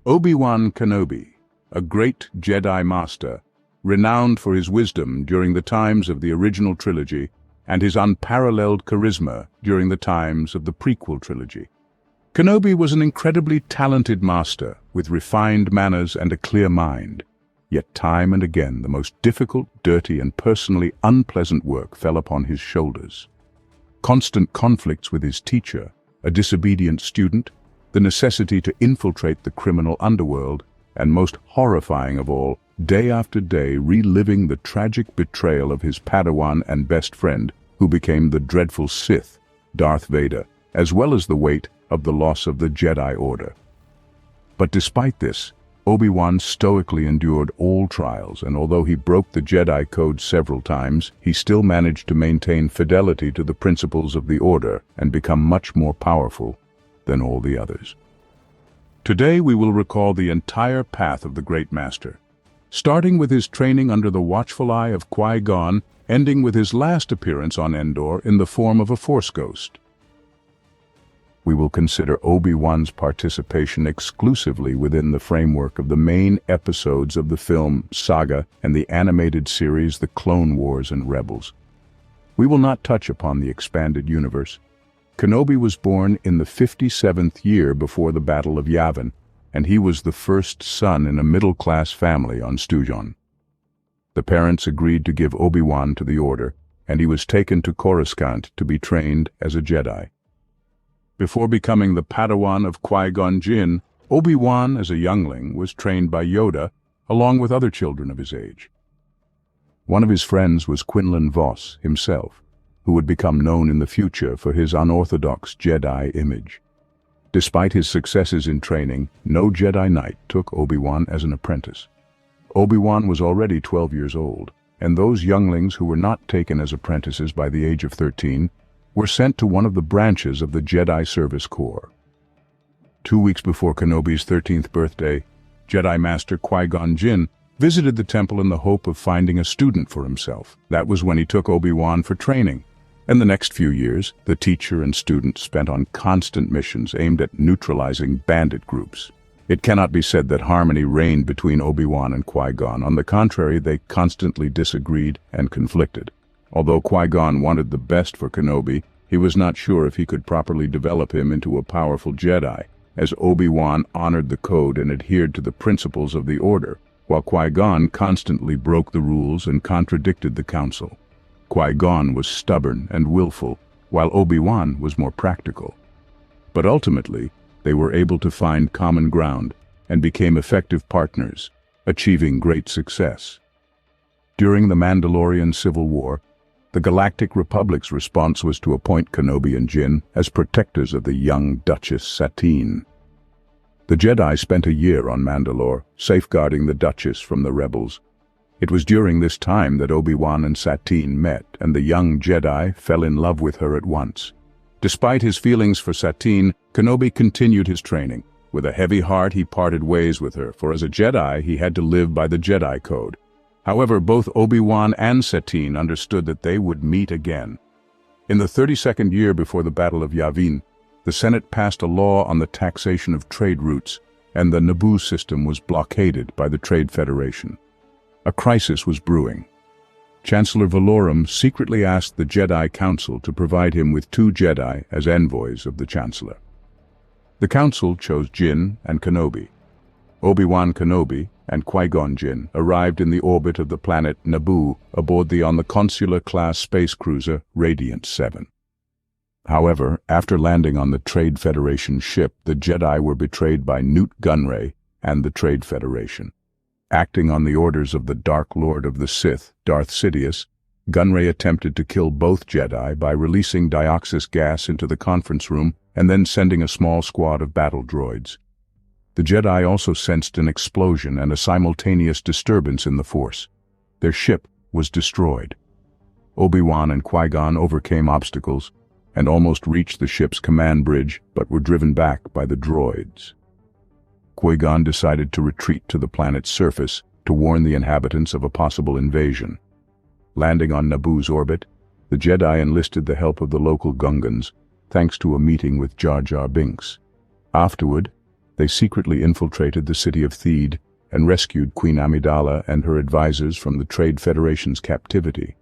Obi-Wan Kenobi, a great Jedi Master, renowned for his wisdom during the times of the original trilogy and his unparalleled charisma during the times of the prequel trilogy. Kenobi was an incredibly talented master with refined manners and a clear mind. Yet time and again the most difficult, dirty, and personally unpleasant work fell upon his shoulders. Constant conflicts with his teacher, a disobedient student, the necessity to infiltrate the criminal underworld, and most horrifying of all, day after day reliving the tragic betrayal of his Padawan and best friend, who became the dreadful Sith, Darth Vader, as well as the weight of the loss of the Jedi Order. But despite this, Obi-Wan stoically endured all trials, and although he broke the Jedi Code several times, he still managed to maintain fidelity to the principles of the Order and become much more powerful than all the others. Today we will recall the entire path of the Great Master, starting with his training under the watchful eye of Qui-Gon, ending with his last appearance on Endor in the form of a Force ghost. We will consider Obi-Wan's participation exclusively within the framework of the main episodes of the film saga and the animated series The Clone Wars and Rebels. We will not touch upon the expanded universe. Kenobi was born in the 57th year before the Battle of Yavin, and he was the first son in a middle-class family on Stujon. The parents agreed to give Obi-Wan to the Order, and he was taken to Coruscant to be trained as a Jedi. Before becoming the Padawan of Qui-Gon Jinn, Obi-Wan, as a youngling, was trained by Yoda, along with other children of his age. One of his friends was Quinlan Vos himself, who would become known in the future for his unorthodox Jedi image. Despite his successes in training, no Jedi Knight took Obi-Wan as an apprentice. Obi-Wan was already 12 years old, and those younglings who were not taken as apprentices by the age of 13 were sent to one of the branches of the Jedi Service Corps. 2 weeks before Kenobi's 13th birthday, Jedi Master Qui-Gon Jinn visited the temple in the hope of finding a student for himself. That was when he took Obi-Wan for training. And the next few years, the teacher and student spent on constant missions aimed at neutralizing bandit groups. It cannot be said that harmony reigned between Obi-Wan and Qui-Gon. On the contrary, they constantly disagreed and conflicted. Although Qui-Gon wanted the best for Kenobi, he was not sure if he could properly develop him into a powerful Jedi, as Obi-Wan honored the code and adhered to the principles of the Order, while Qui-Gon constantly broke the rules and contradicted the Council. Qui-Gon was stubborn and willful, while Obi-Wan was more practical. But ultimately, they were able to find common ground and became effective partners, achieving great success. During the Mandalorian Civil War, the Galactic Republic's response was to appoint Kenobi and Jinn as protectors of the young Duchess Satine. The Jedi spent a year on Mandalore, safeguarding the Duchess from the rebels. It was during this time that Obi-Wan and Satine met, and the young Jedi fell in love with her at once. Despite his feelings for Satine, Kenobi continued his training. With a heavy heart, he parted ways with her, for as a Jedi, he had to live by the Jedi Code. However, both Obi-Wan and Satine understood that they would meet again. In the 32nd year before the Battle of Yavin, the Senate passed a law on the taxation of trade routes, and the Naboo system was blockaded by the Trade Federation. A crisis was brewing. Chancellor Valorum secretly asked the Jedi Council to provide him with 2 Jedi as envoys of the Chancellor. The Council chose Jinn and Kenobi. Obi-Wan Kenobi and Qui-Gon Jinn arrived in the orbit of the planet Naboo aboard the on the Consular-class space cruiser Radiant 7. However, after landing on the Trade Federation ship, the Jedi were betrayed by Newt Gunray and the Trade Federation. Acting on the orders of the Dark Lord of the Sith, Darth Sidious, Gunray attempted to kill both Jedi by releasing dioxis gas into the conference room and then sending a small squad of battle droids. The Jedi also sensed an explosion and a simultaneous disturbance in the Force. Their ship was destroyed. Obi-Wan and Qui-Gon overcame obstacles and almost reached the ship's command bridge, but were driven back by the droids. Qui-Gon decided to retreat to the planet's surface to warn the inhabitants of a possible invasion. Landing on Naboo's orbit, the Jedi enlisted the help of the local Gungans, thanks to a meeting with Jar Jar Binks. Afterward, They secretly infiltrated the city of Theed and rescued Queen Amidala and her advisors from the Trade Federation's captivity.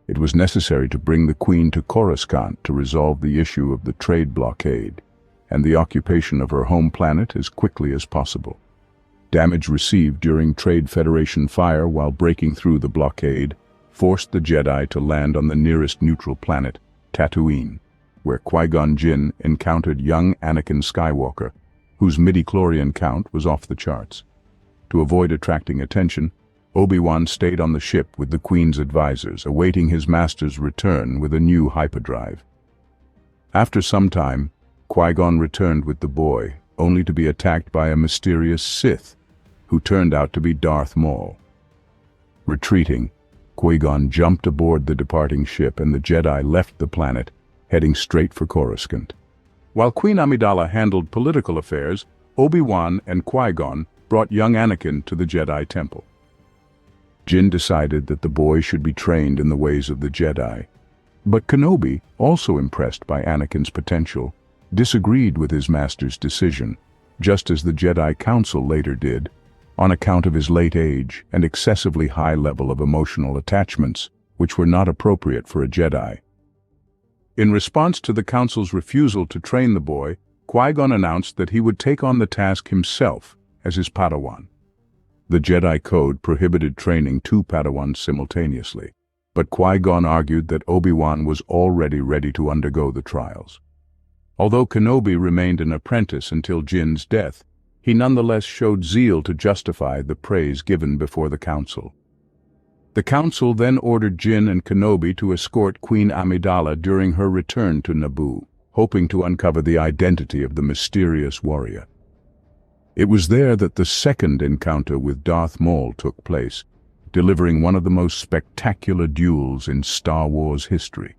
It was necessary to bring the Queen to Coruscant to resolve the issue of the trade blockade and the occupation of her home planet as quickly as possible. Damage received during Trade Federation fire while breaking through the blockade forced the Jedi to land on the nearest neutral planet, Tatooine, where Qui-Gon Jinn encountered young Anakin Skywalker, whose midi-chlorian count was off the charts. To avoid attracting attention, Obi-Wan stayed on the ship with the Queen's advisors, awaiting his master's return with a new hyperdrive. After some time, Qui-Gon returned with the boy, only to be attacked by a mysterious Sith, who turned out to be Darth Maul. Retreating, Qui-Gon jumped aboard the departing ship and the Jedi left the planet, heading straight for Coruscant. While Queen Amidala handled political affairs, Obi-Wan and Qui-Gon brought young Anakin to the Jedi Temple. Jinn decided that the boy should be trained in the ways of the Jedi. But Kenobi, also impressed by Anakin's potential, disagreed with his master's decision, just as the Jedi Council later did, on account of his late age and excessively high level of emotional attachments, which were not appropriate for a Jedi. In response to the Council's refusal to train the boy, Qui-Gon announced that he would take on the task himself as his Padawan. The Jedi Code prohibited training two Padawans simultaneously, but Qui-Gon argued that Obi-Wan was already ready to undergo the trials. Although Kenobi remained an apprentice until Jinn's death, he nonetheless showed zeal to justify the praise given before the Council. The Council then ordered Jinn and Kenobi to escort Queen Amidala during her return to Naboo, hoping to uncover the identity of the mysterious warrior. It was there that the second encounter with Darth Maul took place, delivering one of the most spectacular duels in Star Wars history.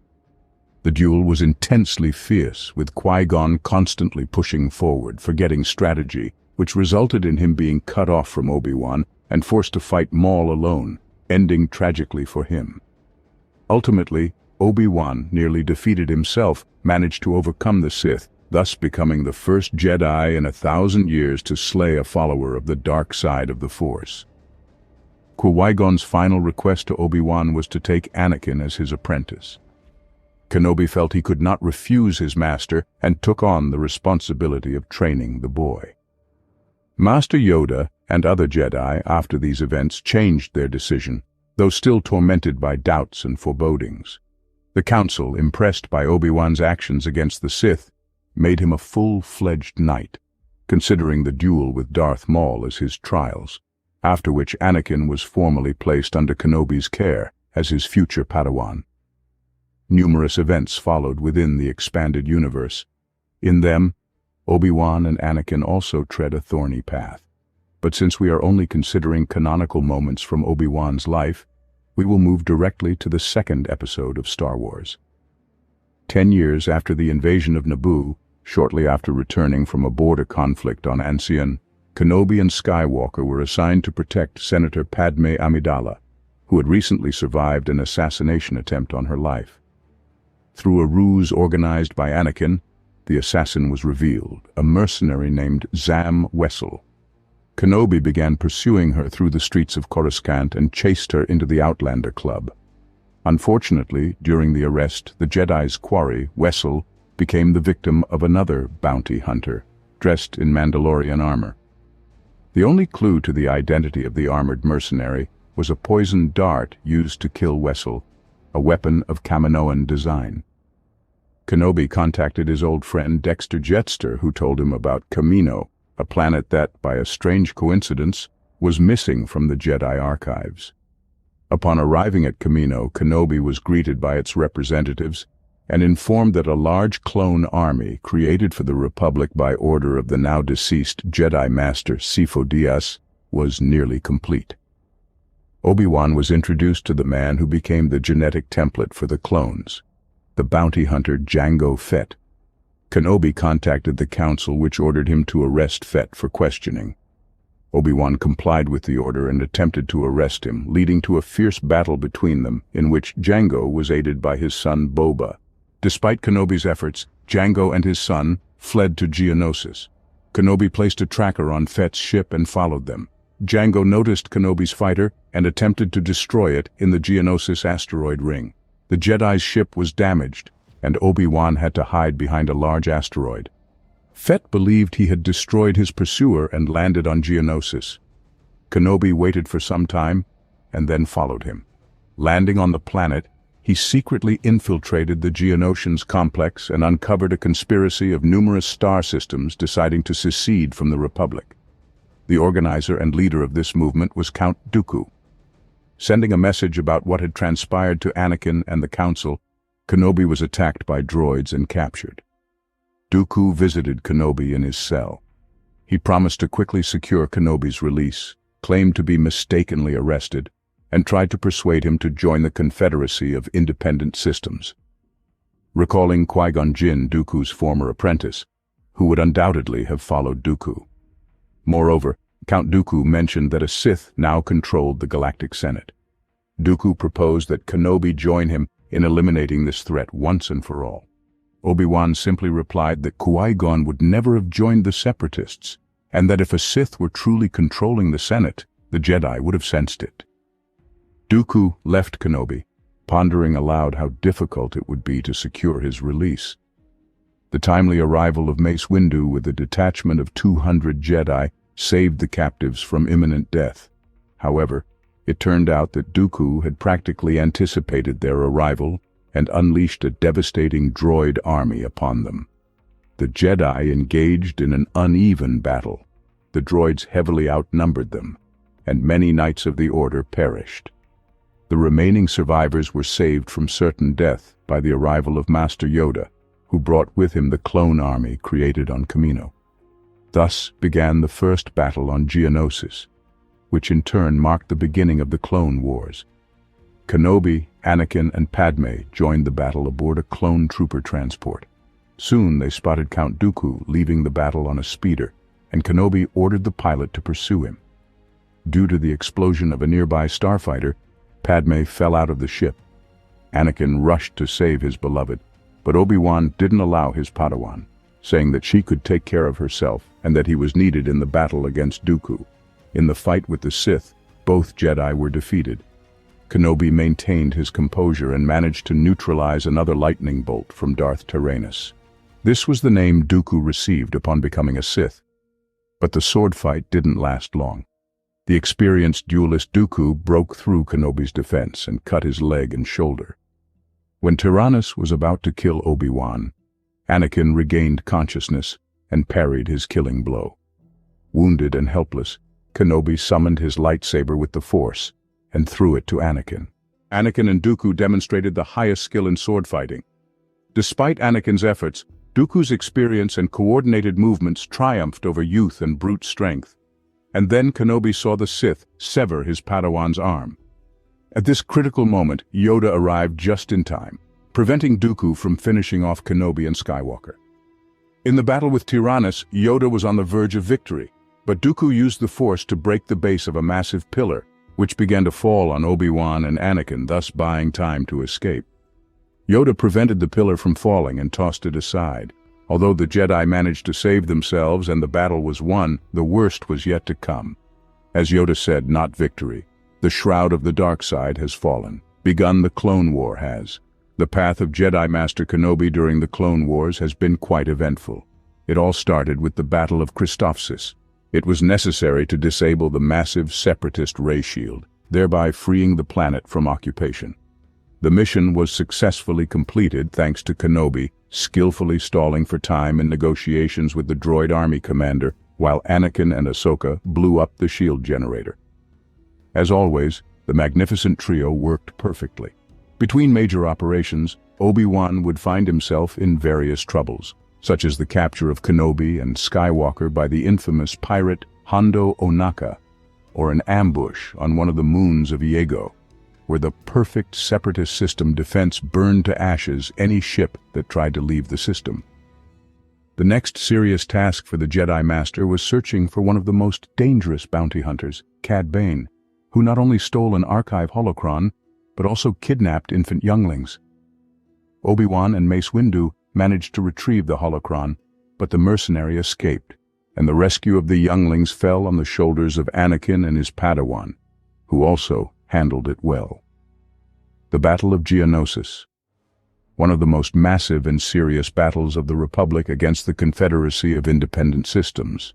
The duel was intensely fierce, with Qui-Gon constantly pushing forward, forgetting strategy, which resulted in him being cut off from Obi-Wan and forced to fight Maul alone, ending tragically for him. Ultimately, Obi-Wan, nearly defeated himself, managed to overcome the Sith, thus becoming the first Jedi in 1,000 years to slay a follower of the dark side of the Force. Qui-Gon's final request to Obi-Wan was to take Anakin as his apprentice. Kenobi felt he could not refuse his master and took on the responsibility of training the boy. Master Yoda and other Jedi after these events changed their decision, though still tormented by doubts and forebodings. The Council, impressed by Obi-Wan's actions against the Sith, made him a full-fledged knight, considering the duel with Darth Maul as his trials, after which Anakin was formally placed under Kenobi's care as his future Padawan. Numerous events followed within the expanded universe. In them, Obi-Wan and Anakin also tread a thorny path. But since we are only considering canonical moments from Obi-Wan's life, we will move directly to the second episode of Star Wars. 10 years after the invasion of Naboo, shortly after returning from a border conflict on Ansian, Kenobi and Skywalker were assigned to protect Senator Padme Amidala, who had recently survived an assassination attempt on her life. Through a ruse organized by Anakin, the assassin was revealed, a mercenary named Zam Wesell. Kenobi began pursuing her through the streets of Coruscant and chased her into the Outlander Club. Unfortunately, during the arrest, the Jedi's quarry, Wesell, became the victim of another bounty hunter, dressed in Mandalorian armor. The only clue to the identity of the armored mercenary was a poisoned dart used to kill Wesell, a weapon of Kaminoan design. Kenobi contacted his old friend Dexter Jettster, who told him about Kamino, a planet that, by a strange coincidence, was missing from the Jedi archives. Upon arriving at Kamino, Kenobi was greeted by its representatives and informed that a large clone army created for the Republic by order of the now-deceased Jedi Master Sifo Dyas was nearly complete. Obi-Wan was introduced to the man who became the genetic template for the clones, the bounty hunter Jango Fett. Kenobi contacted the Council, which ordered him to arrest Fett for questioning. Obi-Wan complied with the order and attempted to arrest him, leading to a fierce battle between them, in which Jango was aided by his son Boba. Despite Kenobi's efforts, Jango and his son fled to Geonosis. Kenobi placed a tracker on Fett's ship and followed them. Jango noticed Kenobi's fighter and attempted to destroy it in the Geonosis asteroid ring. The Jedi's ship was damaged, and Obi-Wan had to hide behind a large asteroid. Fett believed he had destroyed his pursuer and landed on Geonosis. Kenobi waited for some time and then followed him. Landing on the planet, he secretly infiltrated the Geonosians complex and uncovered a conspiracy of numerous star systems deciding to secede from the Republic. The organizer and leader of this movement was Count Dooku. Sending a message about what had transpired to Anakin and the Council, Kenobi was attacked by droids and captured. Dooku visited Kenobi in his cell. He promised to quickly secure Kenobi's release, claimed to be mistakenly arrested, and tried to persuade him to join the Confederacy of Independent Systems. Recalling Qui-Gon Jinn, Dooku's former apprentice, who would undoubtedly have followed Dooku. Moreover, Count Dooku mentioned that a Sith now controlled the Galactic Senate. Dooku proposed that Kenobi join him in eliminating this threat once and for all. Obi-Wan simply replied that Qui-Gon would never have joined the Separatists, and that if a Sith were truly controlling the Senate, the Jedi would have sensed it. Dooku left Kenobi, pondering aloud how difficult it would be to secure his release. The timely arrival of Mace Windu with a detachment of 200 Jedi saved the captives from imminent death. However, it turned out that Dooku had practically anticipated their arrival and unleashed a devastating droid army upon them. The Jedi engaged in an uneven battle. The droids heavily outnumbered them, and many Knights of the Order perished. The remaining survivors were saved from certain death by the arrival of Master Yoda, who brought with him the clone army created on Kamino. Thus began the first battle on Geonosis, which in turn marked the beginning of the Clone Wars. Kenobi, Anakin, and Padme joined the battle aboard a clone trooper transport. Soon they spotted Count Dooku leaving the battle on a speeder, and Kenobi ordered the pilot to pursue him. Due to the explosion of a nearby starfighter, Padme fell out of the ship. Anakin rushed to save his beloved, but Obi-Wan didn't allow his Padawan, saying that she could take care of herself and that he was needed in the battle against Dooku. In the fight with the Sith, both Jedi were defeated. Kenobi maintained his composure and managed to neutralize another lightning bolt from Darth Tyrannus. This was the name Dooku received upon becoming a Sith. But the sword fight didn't last long. The experienced duelist Dooku broke through Kenobi's defense and cut his leg and shoulder. When Tyrannus was about to kill Obi-Wan, Anakin regained consciousness and parried his killing blow. Wounded and helpless, Kenobi summoned his lightsaber with the Force and threw it to Anakin. Anakin and Dooku demonstrated the highest skill in sword fighting. Despite Anakin's efforts, Dooku's experience and coordinated movements triumphed over youth and brute strength. And then Kenobi saw the Sith sever his Padawan's arm. At this critical moment, Yoda arrived just in time, preventing Dooku from finishing off Kenobi and Skywalker. In the battle with Tyrannus, Yoda was on the verge of victory, but Dooku used the Force to break the base of a massive pillar, which began to fall on Obi-Wan and Anakin, thus buying time to escape. Yoda prevented the pillar from falling and tossed it aside. Although the Jedi managed to save themselves and the battle was won, the worst was yet to come. As Yoda said, not victory. The shroud of the dark side has fallen. Begun the Clone War has. The path of Jedi Master Kenobi during the Clone Wars has been quite eventful. It all started with the Battle of Christophsis. It was necessary to disable the massive separatist ray shield, thereby freeing the planet from occupation. The mission was successfully completed thanks to Kenobi skillfully stalling for time in negotiations with the droid army commander, while Anakin and Ahsoka blew up the shield generator. As always, the magnificent trio worked perfectly. Between major operations, Obi-Wan would find himself in various troubles, such as the capture of Kenobi and Skywalker by the infamous pirate Hondo Ohnaka, or an ambush on one of the moons of Iego, where the perfect separatist system defense burned to ashes any ship that tried to leave the system. The next serious task for the Jedi Master was searching for one of the most dangerous bounty hunters, Cad Bane, who not only stole an archive holocron, but also kidnapped infant younglings. Obi-Wan and Mace Windu managed to retrieve the holocron, but the mercenary escaped. and the rescue of the younglings fell on the shoulders of Anakin and his Padawan, who also handled it well. The Battle of Geonosis, one of the most massive and serious battles of the Republic against the Confederacy of Independent Systems.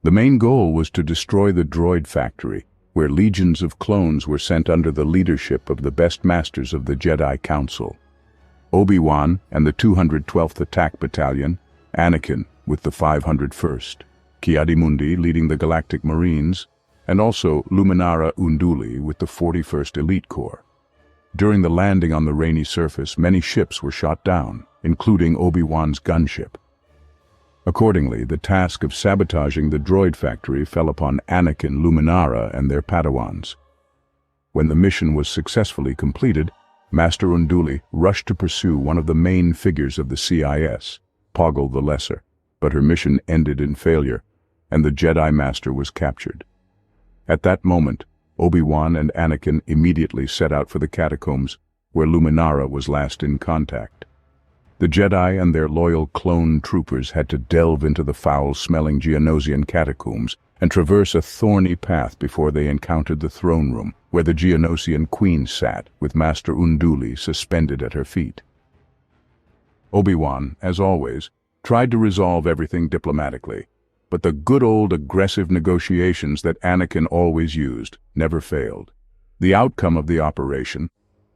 The main goal was to destroy the droid factory, where legions of clones were sent under the leadership of the best masters of the Jedi Council. Obi-Wan and the 212th Attack Battalion, Anakin with the 501st, Ki-Adi-Mundi leading the Galactic Marines, and also Luminara Unduli with the 41st Elite Corps. During the landing on the rainy surface, many ships were shot down, including Obi-Wan's gunship. Accordingly, the task of sabotaging the droid factory fell upon Anakin, Luminara, and their Padawans. When the mission was successfully completed, Master Unduli rushed to pursue one of the main figures of the CIS, Poggle the Lesser, but her mission ended in failure, and the Jedi Master was captured. At that moment, Obi-Wan and Anakin immediately set out for the catacombs, where Luminara was last in contact. The Jedi and their loyal clone troopers had to delve into the foul-smelling Geonosian catacombs and traverse a thorny path before they encountered the throne room, where the Geonosian queen sat, with Master Unduli suspended at her feet. Obi-Wan, as always, tried to resolve everything diplomatically, but the good old aggressive negotiations that Anakin always used never failed. The outcome of the operation: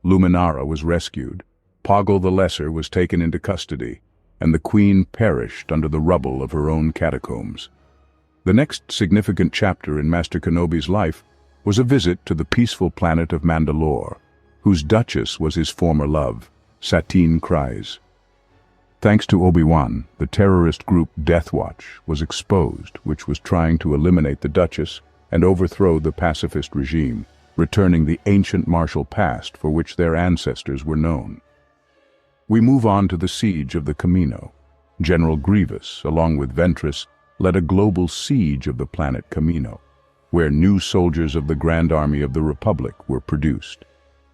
Luminara was rescued, Poggle the Lesser was taken into custody, and the Queen perished under the rubble of her own catacombs. The next significant chapter in Master Kenobi's life was a visit to the peaceful planet of Mandalore, whose Duchess was his former love, Satine Kryze. Thanks to Obi-Wan, the terrorist group Death Watch was exposed, which was trying to eliminate the Duchess and overthrow the pacifist regime, returning the ancient martial past for which their ancestors were known. We move on to the siege of the Camino. General Grievous, along with Ventress, led a global siege of the planet Camino, where new soldiers of the Grand Army of the Republic were produced.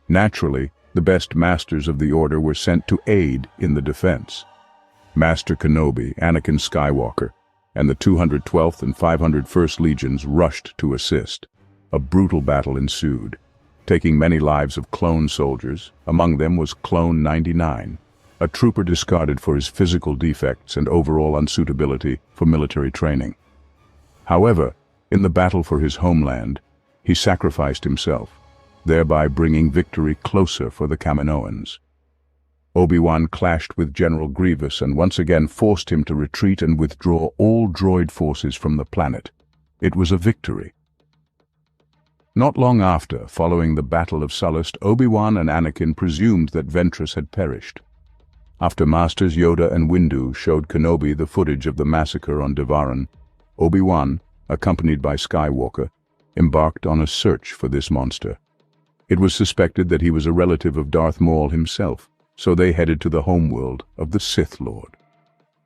Naturally, the best masters of the Order were sent to aid in the defense. Master Kenobi, Anakin Skywalker, and the 212th and 501st Legions rushed to assist. A brutal battle ensued, taking many lives of clone soldiers. Among them was Clone 99, a trooper discarded for his physical defects and overall unsuitability for military training. However, in the battle for his homeland, he sacrificed himself, thereby bringing victory closer for the Kaminoans. Obi-Wan clashed with General Grievous and once again forced him to retreat and withdraw all droid forces from the planet. It was a victory. Not long after, following the Battle of Sullust, Obi-Wan and Anakin presumed that Ventress had perished. After Masters Yoda and Windu showed Kenobi the footage of the massacre on Devaran, Obi-Wan, accompanied by Skywalker, embarked on a search for this monster. It was suspected that he was a relative of Darth Maul himself, so they headed to the homeworld of the Sith Lord.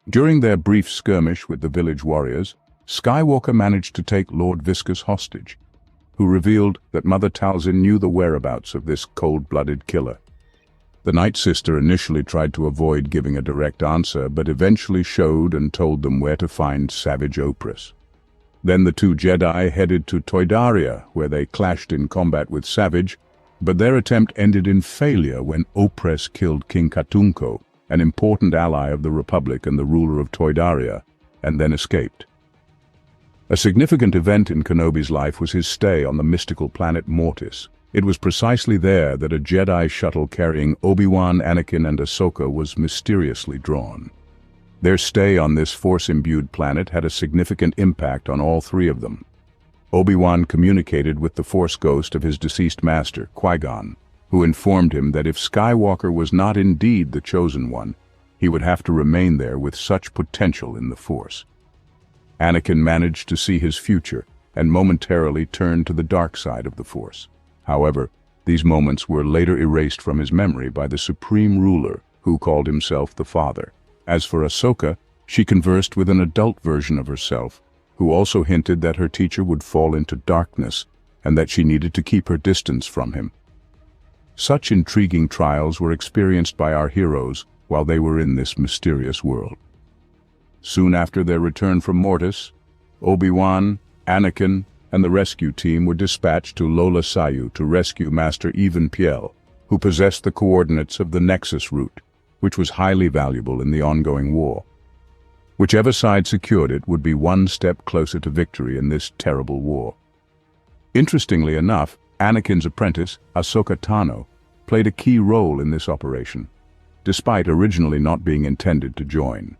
During their brief skirmish with the village warriors, Skywalker managed to take Lord Viscus hostage, who revealed that Mother Talzin knew the whereabouts of this cold-blooded killer. The Night Sister initially tried to avoid giving a direct answer, but eventually showed and told them where to find Savage Opress. Then the two Jedi headed to Toydaria, where they clashed in combat with Savage, but their attempt ended in failure when Opress killed King Katunko, an important ally of the Republic and the ruler of Toydaria, and then escaped. A significant event in Kenobi's life was his stay on the mystical planet Mortis. It was precisely there that a Jedi shuttle carrying Obi-Wan, Anakin, and Ahsoka was mysteriously drawn. Their stay on this Force-imbued planet had a significant impact on all three of them. Obi-Wan communicated with the Force ghost of his deceased master, Qui-Gon, who informed him that if Skywalker was not indeed the chosen one, he would have to remain there with such potential in the Force. Anakin managed to see his future and momentarily turned to the dark side of the Force. However, these moments were later erased from his memory by the Supreme Ruler, who called himself the Father. As for Ahsoka, she conversed with an adult version of herself, who also hinted that her teacher would fall into darkness and that she needed to keep her distance from him. Such intriguing trials were experienced by our heroes while they were in this mysterious world. Soon after their return from Mortis, Obi-Wan, Anakin, and the rescue team were dispatched to Lola Sayu to rescue Master Even Piel, who possessed the coordinates of the Nexus route, which was highly valuable in the ongoing war. Whichever side secured it would be one step closer to victory in this terrible war. Interestingly enough, Anakin's apprentice, Ahsoka Tano, played a key role in this operation, despite originally not being intended to join.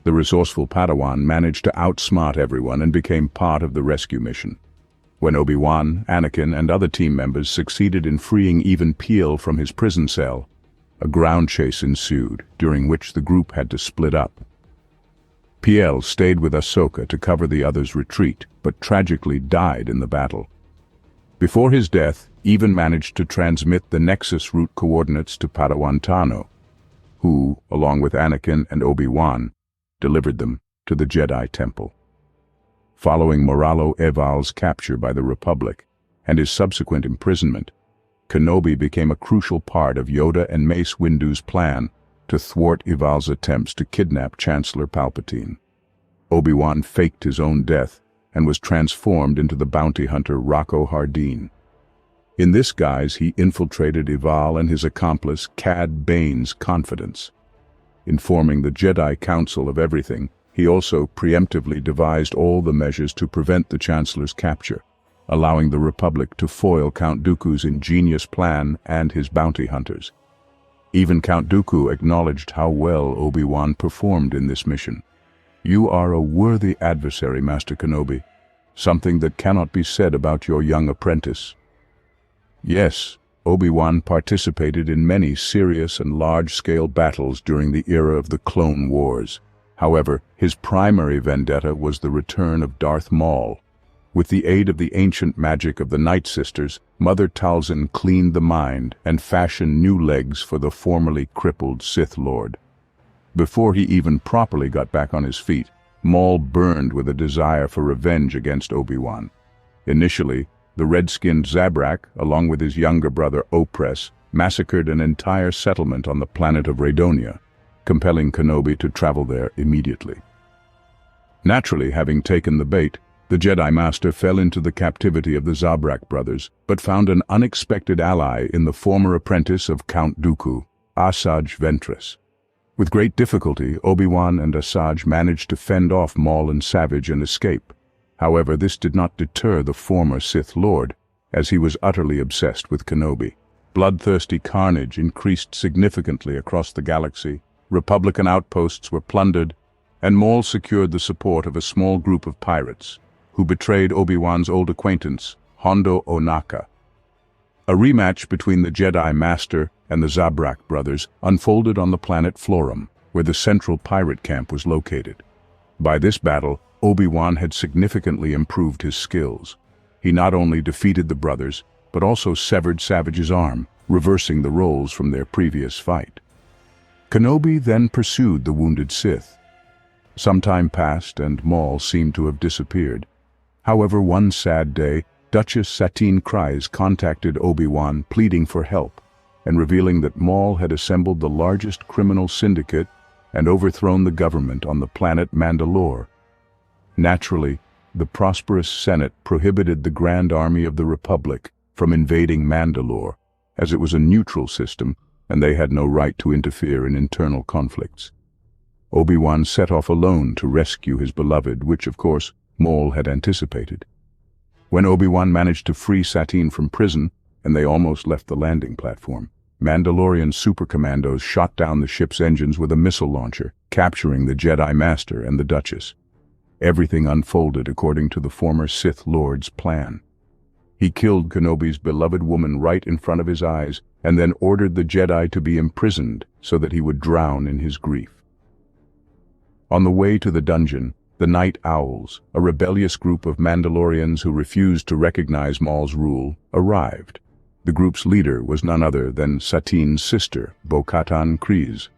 The resourceful Padawan managed to outsmart everyone and became part of the rescue mission. When Obi-Wan, Anakin, and other team members succeeded in freeing Even Piel from his prison cell, a ground chase ensued, during which the group had to split up. Piel stayed with Ahsoka to cover the others' retreat, but tragically died in the battle. Before his death, Even managed to transmit the Nexus route coordinates to Padawan Tano, who, along with Anakin and Obi-Wan, delivered them to the Jedi Temple. Following Moralo Eval's capture by the Republic and his subsequent imprisonment, Kenobi became a crucial part of Yoda and Mace Windu's plan to thwart Eval's attempts to kidnap Chancellor Palpatine. Obi-Wan faked his own death and was transformed into the bounty hunter Rocco Hardeen. In this guise, he infiltrated Eval and his accomplice Cad Bane's confidence. Informing the Jedi Council of everything, he also preemptively devised all the measures to prevent the Chancellor's capture, allowing the Republic to foil Count Dooku's ingenious plan and his bounty hunters. Even Count Dooku acknowledged how well Obi-Wan performed in this mission. "You are a worthy adversary, Master Kenobi, something that cannot be said about your young apprentice." Yes, Obi-Wan participated in many serious and large-scale battles during the era of the Clone Wars. However, his primary vendetta was the return of Darth Maul. With the aid of the ancient magic of the Night Sisters, Mother Talzin cleaned the mind and fashioned new legs for the formerly crippled Sith Lord. Before he even properly got back on his feet, Maul burned with a desire for revenge against Obi-Wan. Initially, the red-skinned Zabrak, along with his younger brother Opress, massacred an entire settlement on the planet of Raydonia, compelling Kenobi to travel there immediately. Naturally, having taken the bait, the Jedi Master fell into the captivity of the Zabrak brothers, but found an unexpected ally in the former apprentice of Count Dooku, Asajj Ventress. With great difficulty, Obi-Wan and Asajj managed to fend off Maul and Savage and escape. However, this did not deter the former Sith Lord, as he was utterly obsessed with Kenobi. Bloodthirsty carnage increased significantly across the galaxy, Republican outposts were plundered, and Maul secured the support of a small group of pirates, who betrayed Obi-Wan's old acquaintance, Hondo Ohnaka. A rematch between the Jedi Master and the Zabrak brothers unfolded on the planet Florum, where the central pirate camp was located. By this battle, Obi-Wan had significantly improved his skills. He not only defeated the brothers, but also severed Savage's arm, reversing the roles from their previous fight. Kenobi then pursued the wounded Sith. Some time passed and Maul seemed to have disappeared. However, one sad day, Duchess Satine Kryze contacted Obi-Wan pleading for help, and revealing that Maul had assembled the largest criminal syndicate and overthrown the government on the planet Mandalore. Naturally, the prosperous Senate prohibited the Grand Army of the Republic from invading Mandalore, as it was a neutral system and they had no right to interfere in internal conflicts. Obi-Wan set off alone to rescue his beloved, which, of course, Maul had anticipated. When Obi-Wan managed to free Satine from prison, and they almost left the landing platform, Mandalorian supercommandos shot down the ship's engines with a missile launcher, capturing the Jedi Master and the Duchess. Everything unfolded according to the former Sith Lord's plan. He killed Kenobi's beloved woman right in front of his eyes, and then ordered the Jedi to be imprisoned so that he would drown in his grief. On the way to the dungeon, the Night Owls, a rebellious group of Mandalorians who refused to recognize Maul's rule, arrived. The group's leader was none other than Satine's sister, Bo-Katan Kryze.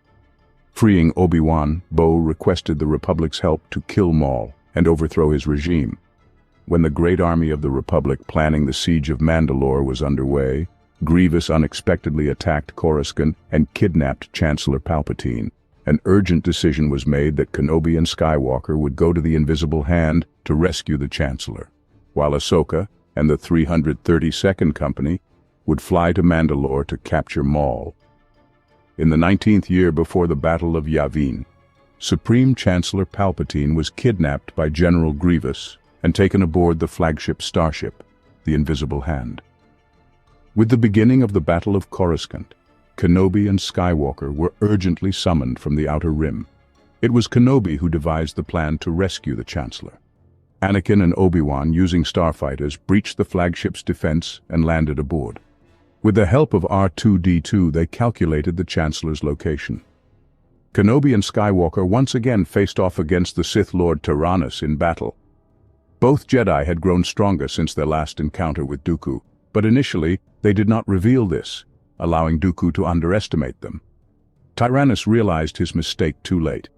Freeing Obi-Wan, Bo requested the Republic's help to kill Maul and overthrow his regime. When the great army of the Republic planning the siege of Mandalore was underway, Grievous unexpectedly attacked Coruscant and kidnapped Chancellor Palpatine, An urgent decision was made that Kenobi and Skywalker would go to the Invisible Hand to rescue the Chancellor, while Ahsoka and the 332nd Company would fly to Mandalore to capture Maul. In the 19th year before the Battle of Yavin, Supreme Chancellor Palpatine was kidnapped by General Grievous and taken aboard the flagship starship, the Invisible Hand. With the beginning of the Battle of Coruscant, Kenobi and Skywalker were urgently summoned from the Outer Rim. It was Kenobi who devised the plan to rescue the Chancellor. Anakin and Obi-Wan, using starfighters, breached the flagship's defense and landed aboard. With the help of R2-D2, they calculated the Chancellor's location. Kenobi and Skywalker once again faced off against the Sith Lord Tyrannus in battle. Both Jedi had grown stronger since their last encounter with Dooku, but initially they did not reveal this, allowing Dooku to underestimate them. Tyrannus realized his mistake too late.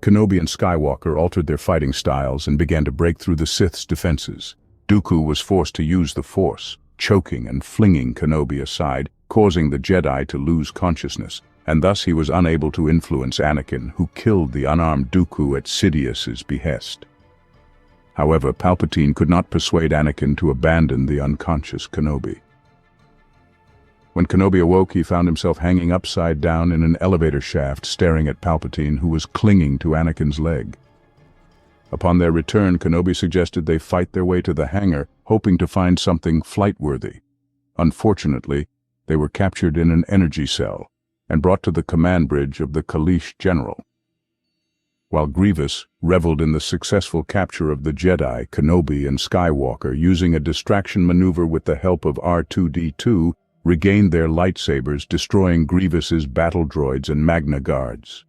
Kenobi and Skywalker altered their fighting styles and began to break through the Sith's defenses. Dooku was forced to use the Force, choking and flinging Kenobi aside, causing the Jedi to lose consciousness, and thus he was unable to influence Anakin, who killed the unarmed Dooku at Sidious's behest. However, Palpatine could not persuade Anakin to abandon the unconscious Kenobi. When Kenobi awoke, he found himself hanging upside down in an elevator shaft, staring at Palpatine, who was clinging to Anakin's leg. Upon their return, Kenobi suggested they fight their way to the hangar, hoping to find something flight-worthy. Unfortunately, they were captured in an energy cell and brought to the command bridge of the Kaleesh General. While Grievous reveled in the successful capture of the Jedi, Kenobi and Skywalker, using a distraction maneuver with the help of R2-D2, regained their lightsabers, destroying Grievous's battle droids and Magna Guards.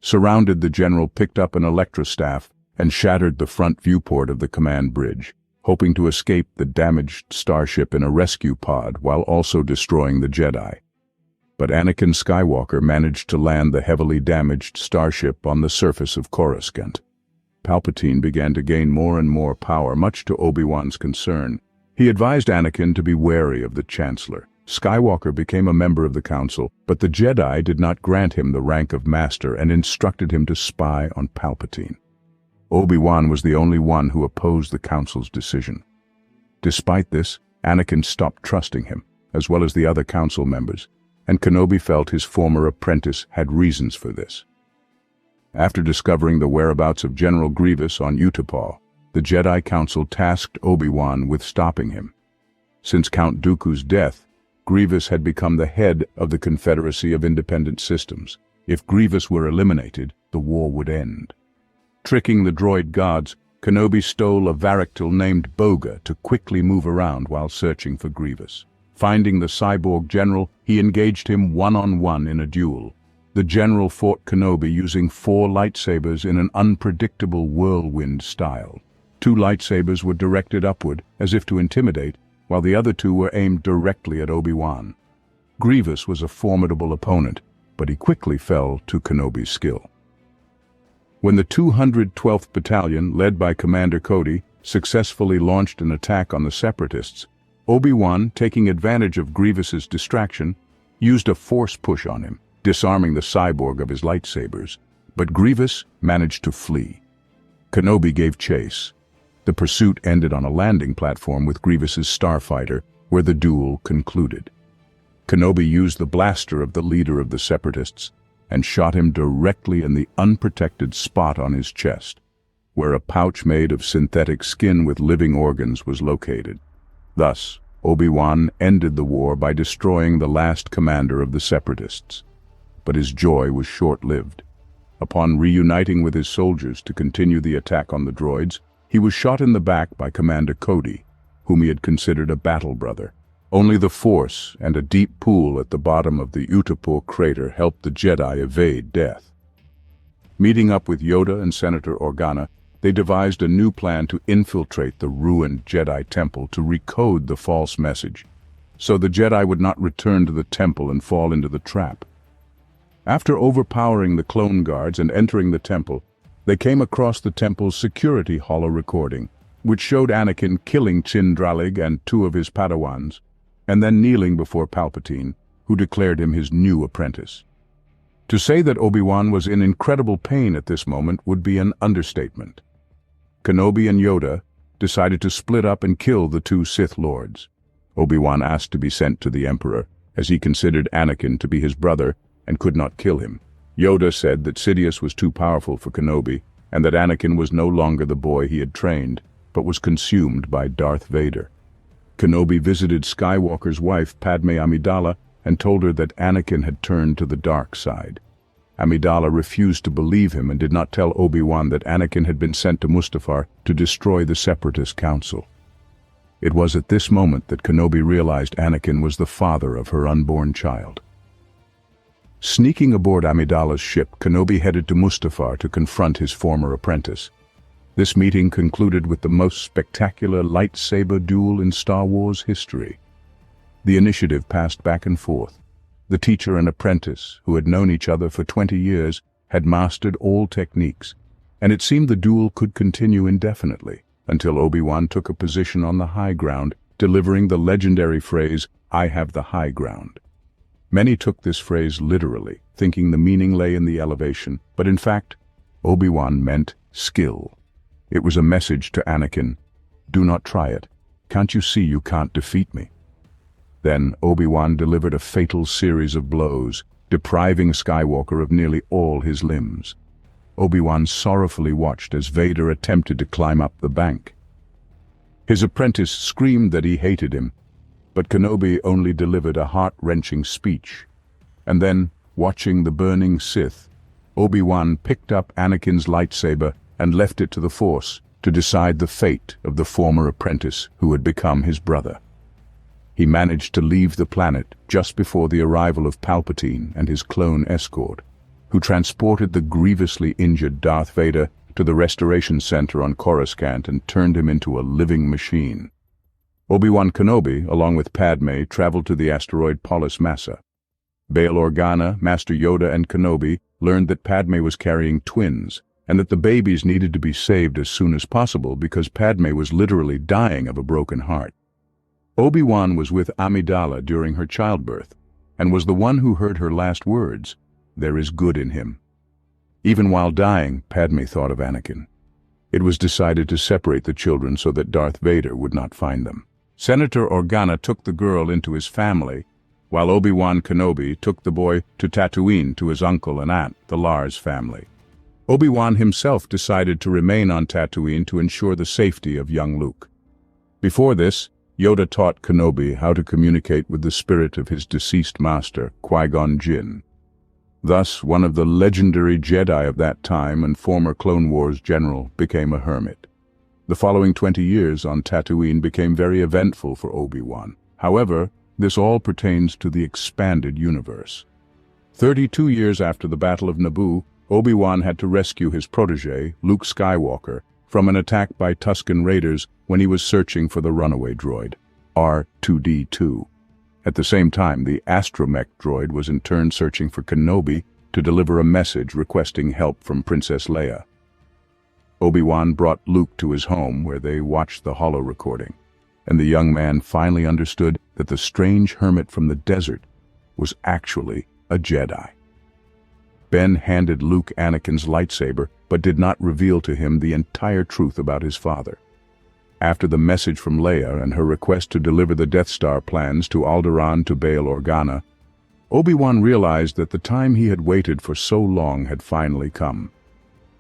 Surrounded, the general picked up an electrostaff and shattered the front viewport of the command bridge, hoping to escape the damaged starship in a rescue pod while also destroying the Jedi. But Anakin Skywalker managed to land the heavily damaged starship on the surface of Coruscant. Palpatine began to gain more and more power, much to Obi-Wan's concern. He advised Anakin to be wary of the Chancellor. Skywalker became a member of the Council, but the Jedi did not grant him the rank of Master and instructed him to spy on Palpatine. Obi-Wan was the only one who opposed the Council's decision. Despite this, Anakin stopped trusting him, as well as the other Council members, and Kenobi felt his former apprentice had reasons for this. After discovering the whereabouts of General Grievous on Utapau, the Jedi Council tasked Obi-Wan with stopping him. Since Count Dooku's death, Grievous had become the head of the Confederacy of Independent Systems. If Grievous were eliminated, the war would end. Tricking the droid gods, Kenobi stole a Varactyl named Boga to quickly move around while searching for Grievous. Finding the cyborg general, he engaged him one-on-one in a duel. The general fought Kenobi using 4 lightsabers in an unpredictable whirlwind style. 2 lightsabers were directed upward, as if to intimidate, while the other 2 were aimed directly at Obi-Wan. Grievous was a formidable opponent, but he quickly fell to Kenobi's skill. When the 212th Battalion, led by Commander Cody, successfully launched an attack on the Separatists, Obi-Wan, taking advantage of Grievous's distraction, used a force push on him, disarming the cyborg of his lightsabers, but Grievous managed to flee. Kenobi gave chase. The pursuit ended on a landing platform with Grievous's starfighter, where the duel concluded. Kenobi used the blaster of the leader of the Separatists and shot him directly in the unprotected spot on his chest, where a pouch made of synthetic skin with living organs was located. Thus, Obi-Wan ended the war by destroying the last commander of the Separatists. But his joy was short-lived. Upon reuniting with his soldiers to continue the attack on the droids, he was shot in the back by Commander Cody, whom he had considered a battle brother. Only the Force and a deep pool at the bottom of the Utapau crater helped the Jedi evade death. Meeting up with Yoda and Senator Organa, they devised a new plan to infiltrate the ruined Jedi temple to recode the false message, so the Jedi would not return to the temple and fall into the trap. After overpowering the clone guards and entering the temple, they came across the temple's security holo recording, which showed Anakin killing Chindralig and 2 of his Padawans, and then kneeling before Palpatine, who declared him his new apprentice. To say that Obi-Wan was in incredible pain at this moment would be an understatement. Kenobi and Yoda decided to split up and kill the two Sith Lords. Obi-Wan asked to be sent to the Emperor, as he considered Anakin to be his brother and could not kill him. Yoda said that Sidious was too powerful for Kenobi, and that Anakin was no longer the boy he had trained, but was consumed by Darth Vader. Kenobi visited Skywalker's wife, Padme Amidala, and told her that Anakin had turned to the dark side. Amidala refused to believe him and did not tell Obi-Wan that Anakin had been sent to Mustafar to destroy the Separatist Council. It was at this moment that Kenobi realized Anakin was the father of her unborn child. Sneaking aboard Amidala's ship, Kenobi headed to Mustafar to confront his former apprentice. This meeting concluded with the most spectacular lightsaber duel in Star Wars history. The initiative passed back and forth. The teacher and apprentice, who had known each other for 20 years, had mastered all techniques, and it seemed the duel could continue indefinitely, until Obi-Wan took a position on the high ground, delivering the legendary phrase, "I have the high ground." Many took this phrase literally, thinking the meaning lay in the elevation, but in fact, Obi-Wan meant skill. It was a message to Anakin, "Do not try it. Can't you see you can't defeat me?" Then Obi-Wan delivered a fatal series of blows, depriving Skywalker of nearly all his limbs. Obi-Wan sorrowfully watched as Vader attempted to climb up the bank. His apprentice screamed that he hated him, but Kenobi only delivered a heart-wrenching speech. And then, watching the burning Sith, Obi-Wan picked up Anakin's lightsaber and left it to the Force to decide the fate of the former apprentice who had become his brother. He managed to leave the planet just before the arrival of Palpatine and his clone escort, who transported the grievously injured Darth Vader to the Restoration Center on Coruscant and turned him into a living machine. Obi-Wan Kenobi, along with Padme, traveled to the asteroid Polis Massa. Bail Organa, Master Yoda, and Kenobi learned that Padme was carrying twins, and that the babies needed to be saved as soon as possible because Padme was literally dying of a broken heart. Obi-Wan was with Amidala during her childbirth, and was the one who heard her last words, "There is good in him." Even while dying, Padme thought of Anakin. It was decided to separate the children so that Darth Vader would not find them. Senator Organa took the girl into his family, while Obi-Wan Kenobi took the boy to Tatooine to his uncle and aunt, the Lars family. Obi-Wan himself decided to remain on Tatooine to ensure the safety of young Luke. Before this, Yoda taught Kenobi how to communicate with the spirit of his deceased master, Qui-Gon Jinn. Thus, one of the legendary Jedi of that time and former Clone Wars general became a hermit. The following 20 years on Tatooine became very eventful for Obi-Wan. However, this all pertains to the expanded universe. 32 years after the Battle of Naboo, Obi-Wan had to rescue his protege, Luke Skywalker, from an attack by Tusken Raiders when he was searching for the runaway droid, R2-D2. At the same time, the astromech droid was in turn searching for Kenobi to deliver a message requesting help from Princess Leia. Obi-Wan brought Luke to his home where they watched the holo recording, and the young man finally understood that the strange hermit from the desert was actually a Jedi. Ben handed Luke Anakin's lightsaber, but did not reveal to him the entire truth about his father. After the message from Leia and her request to deliver the Death Star plans to Alderaan to Bail Organa, Obi-Wan realized that the time he had waited for so long had finally come.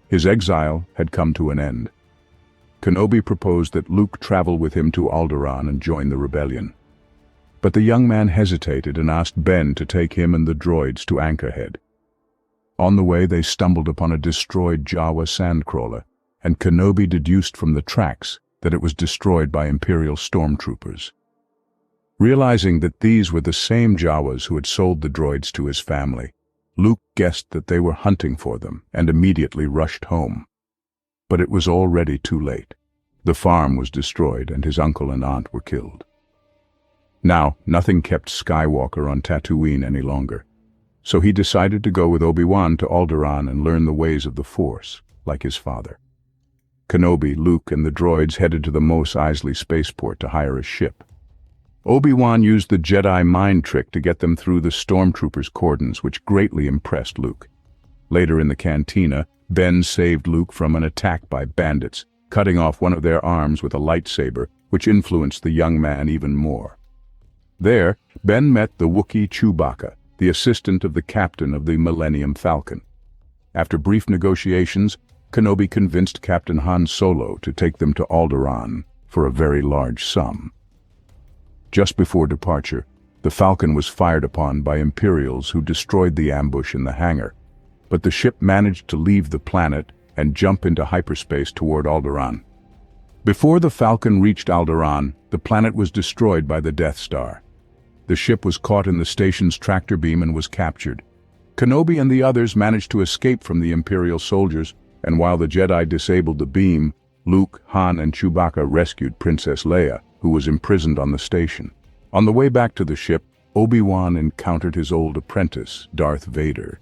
His exile had come to an end. Kenobi proposed that Luke travel with him to Alderaan and join the rebellion. But the young man hesitated and asked Ben to take him and the droids to Anchorhead. On the way, they stumbled upon a destroyed Jawa sandcrawler, and Kenobi deduced from the tracks that it was destroyed by Imperial stormtroopers. Realizing that these were the same Jawas who had sold the droids to his family, Luke guessed that they were hunting for them and immediately rushed home. But it was already too late. The farm was destroyed and his uncle and aunt were killed. Now, nothing kept Skywalker on Tatooine any longer, so he decided to go with Obi-Wan to Alderaan and learn the ways of the Force, like his father. Kenobi, Luke, and the droids headed to the Mos Eisley spaceport to hire a ship. Obi-Wan used the Jedi mind trick to get them through the stormtroopers' cordons, which greatly impressed Luke. Later in the cantina, Ben saved Luke from an attack by bandits, cutting off one of their arms with a lightsaber, which influenced the young man even more. There, Ben met the Wookiee Chewbacca, the assistant of the captain of the Millennium Falcon. After brief negotiations, Kenobi convinced Captain Han Solo to take them to Alderaan for a very large sum. Just before departure, the Falcon was fired upon by Imperials who destroyed the ambush in the hangar, but the ship managed to leave the planet and jump into hyperspace toward Alderaan. Before the Falcon reached Alderaan, the planet was destroyed by the Death Star. The ship was caught in the station's tractor beam and was captured. Kenobi and the others managed to escape from the Imperial soldiers, and while the Jedi disabled the beam, Luke, Han, and Chewbacca rescued Princess Leia, who was imprisoned on the station. On the way back to the ship, Obi-Wan encountered his old apprentice, Darth Vader.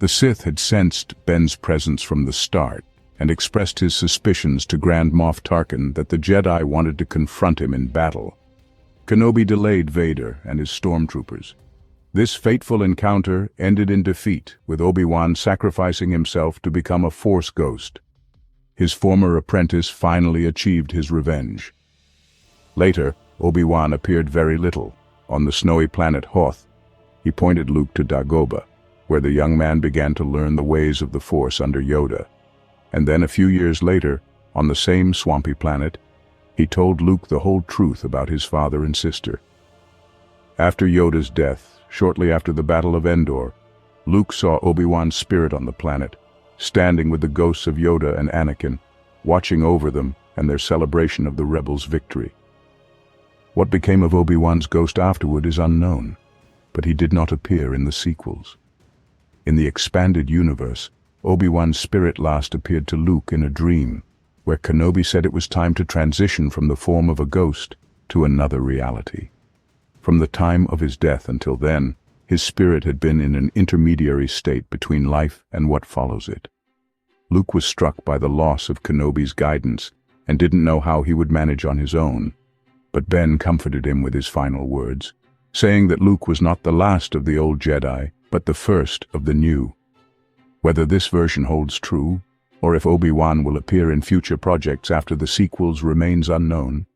The Sith had sensed Ben's presence from the start and expressed his suspicions to Grand Moff Tarkin that the Jedi wanted to confront him in battle. Kenobi delayed Vader and his stormtroopers. This fateful encounter ended in defeat, with Obi-Wan sacrificing himself to become a Force ghost. His former apprentice finally achieved his revenge. Later, Obi-Wan appeared very little. On the snowy planet Hoth, he pointed Luke to Dagobah, where the young man began to learn the ways of the Force under Yoda. And then a few years later, on the same swampy planet, he told Luke the whole truth about his father and sister. After Yoda's death, shortly after the Battle of Endor, Luke saw Obi-Wan's spirit on the planet, standing with the ghosts of Yoda and Anakin, watching over them and their celebration of the rebels' victory. What became of Obi-Wan's ghost afterward is unknown, but he did not appear in the sequels. In the expanded universe, Obi-Wan's spirit last appeared to Luke in a dream, where Kenobi said it was time to transition from the form of a ghost to another reality. From the time of his death until then, his spirit had been in an intermediary state between life and what follows it. Luke was struck by the loss of Kenobi's guidance and didn't know how he would manage on his own. But Ben comforted him with his final words, saying that Luke was not the last of the old Jedi, but the first of the new. Whether this version holds true, or if Obi-Wan will appear in future projects after the sequels, remains unknown.